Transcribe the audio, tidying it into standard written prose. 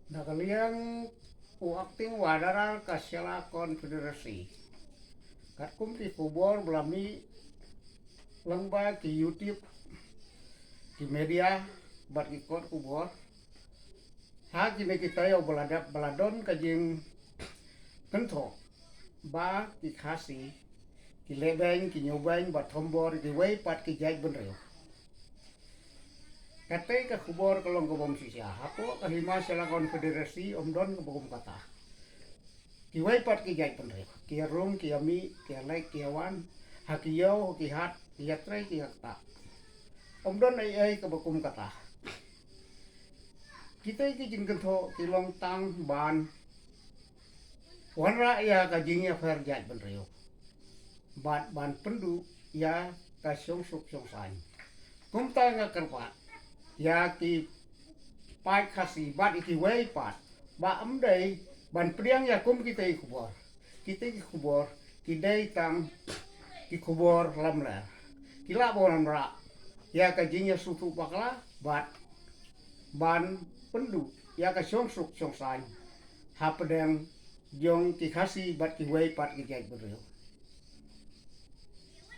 Nakaliang uakting wadaran kasyala konfederasi. Katkum ti kubor belami lengba ki YouTube ki media bat ikot kubor. Ha kini kita yo beladon kajing kento ba ki khasi ki lebeng ki nyobeng bat tombor ki wei pat ki jai benreo. Kate ka kubor kolong gobom sisya hapo kahima sela konfederasi omdon kebogom kata. Ki wei pat ki jai benreo. Ki rum ki ami ki lek ki awan hakiyo ki hat ki yatre ki hakta. Omdon ai kebogom kata. Kita ki jing kento ki long tang ban wanra ya ka jingya fer jai benreo. Ban pendu ya ka sung suk sung sain. Kumta nga kerpa ya ki pai khasi bat iki wei pat ba amdei ban priang ya kum kita kubor ki dei tang ki kubor lamler kila bonan ra ya ka jingya sutu bakla bat ban pendu ya ka song suk song sain ha pedeng jong ki khasi bat ki wei pat ki jai bereu